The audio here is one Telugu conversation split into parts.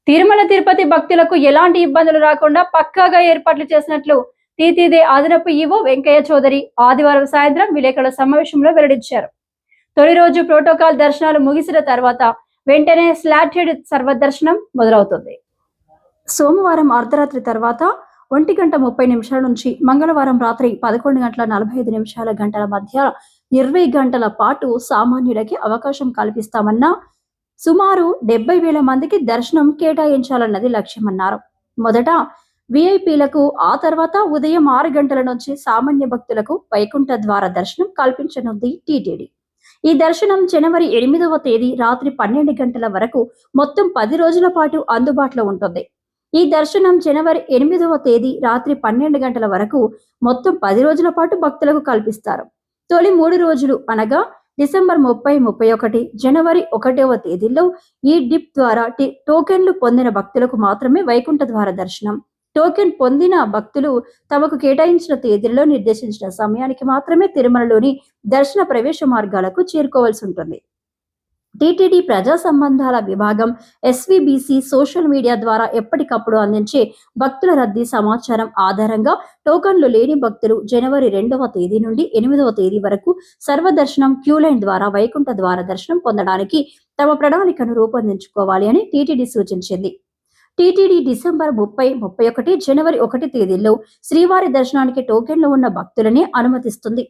తిరుమల తిరుపతి భక్తులకు ఎలాంటి ఇబ్బందులు రాకుండా పక్కాగా ఏర్పాట్లు చేసినట్లు టీటీడీ అదనపు ఈవో వెంకయ్య చౌదరి ఆదివారం సాయంత్రం విలేకరుల సమావేశంలో వెల్లడించారు. తొలి రోజు ప్రోటోకాల్ దర్శనాలు ముగిసిన తర్వాత వెంటనే స్లాటెడ్ సర్వదర్శనం మొదలవుతుంది. సోమవారం అర్ధరాత్రి తర్వాత 1:30 నుంచి మంగళవారం రాత్రి 11:45 మధ్య 20 గంటల పాటు సామాన్యులకి అవకాశం కల్పిస్తామన్న సుమారు 70,000 మందికి దర్శనం కేటాయించాలన్నది లక్ష్యమన్నారు. మొదట విఐపీలకు, ఆ తర్వాత ఉదయం 6 గంటల నుంచి సామాన్య భక్తులకు వైకుంఠ ద్వార దర్శనం కల్పించనుంది టీటీడీ. ఈ దర్శనం జనవరి 8వ తేదీ రాత్రి 12 గంటల వరకు మొత్తం 10 రోజుల పాటు అందుబాటులో ఉంటుంది. ఈ దర్శనం జనవరి 8వ తేదీ రాత్రి 12 గంటల వరకు మొత్తం 10 రోజుల పాటు భక్తులకు కల్పిస్తారు. తొలి 3 రోజులు అనగా డిసెంబర్ 30, 31, జనవరి 1వ తేదీల్లో ఈ డిప్ ద్వారా టోకెన్లు పొందిన భక్తులకు మాత్రమే వైకుంఠ ద్వార దర్శనం. టోకెన్ పొందిన భక్తులు తమకు కేటాయించిన తేదీల్లో నిర్దేశించిన సమయానికి మాత్రమే తిరుమలలోని దర్శన ప్రవేశ మార్గాలకు చేరుకోవాల్సి ఉంటుంది. టీటీడీ ప్రజా సంబంధాల విభాగం ఎస్వీబీసీ సోషల్ మీడియా ద్వారా ఎప్పటికప్పుడు అందించే భక్తుల రద్దీ సమాచారం ఆధారంగా టోకన్లు లేని భక్తులు జనవరి 2వ తేదీ నుండి 8వ తేదీ వరకు సర్వదర్శనం క్యూలైన్ ద్వారా వైకుంఠ ద్వార దర్శనం పొందడానికి తమ ప్రణాళికను రూపొందించుకోవాలి అని టీటీడీ సూచించింది. టీటీడీ డిసెంబర్ 30, 31, జనవరి 1 తేదీల్లో శ్రీవారి దర్శనానికి టోకెన్లు ఉన్న భక్తులని అనుమతిస్తుంది.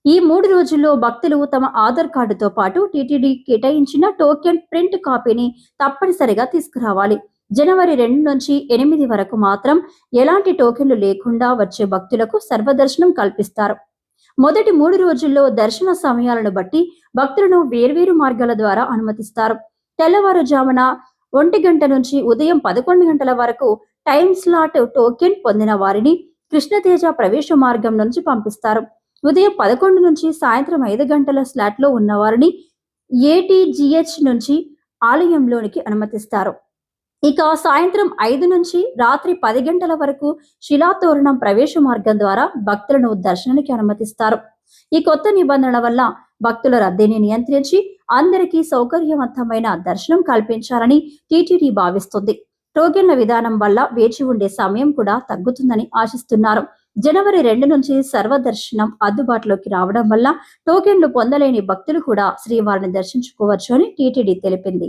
ఈ 3 రోజుల్లో భక్తులు తమ ఆధార్ కార్డుతో పాటు టీటీడీ కేటాయించిన టోకెన్ ప్రింట్ కాపీని తప్పనిసరిగా తీసుకురావాలి. జనవరి 2 నుంచి 8 వరకు మాత్రం ఎలాంటి టోకెన్లు లేకుండా వచ్చే భక్తులకు సర్వదర్శనం కల్పిస్తారు. మొదటి 3 రోజుల్లో దర్శన సమయాలను బట్టి భక్తులను వేర్వేరు మార్గాల ద్వారా అనుమతిస్తారు. తెల్లవారుజామున 1 గంట నుంచి ఉదయం 11 గంటల వరకు టైం స్లాట్ టోకెన్ పొందిన వారిని కృష్ణతేజ ప్రవేశ మార్గం నుంచి పంపిస్తారు. ఉదయం 11 నుంచి సాయంత్రం 5 గంటల స్లాట్ లో ఉన్న వారిని ఏటీజీహెచ్ నుంచి ఆలయంలోనికి అనుమతిస్తారు. ఇక సాయంత్రం 5 నుంచి రాత్రి 10 గంటల వరకు శిలాతోరణం ప్రవేశ మార్గం ద్వారా భక్తులను దర్శనానికి అనుమతిస్తారు. ఈ కొత్త నిబంధనల వల్ల భక్తుల రద్దీని నియంత్రించి అందరికీ సౌకర్యవంతమైన దర్శనం కల్పించాలని టీటీడీ భావిస్తుంది. టోకెన్ల విధానం వల్ల వేచి ఉండే సమయం కూడా తగ్గుతుందని ఆశిస్తున్నారు. జనవరి 2 నుంచి సర్వదర్శనం అందుబాటులోకి రావడం వల్ల టోకెన్లు పొందలేని భక్తులు కూడా శ్రీవారిని దర్శించుకోవచ్చు అని టీటీడీ తెలిపింది.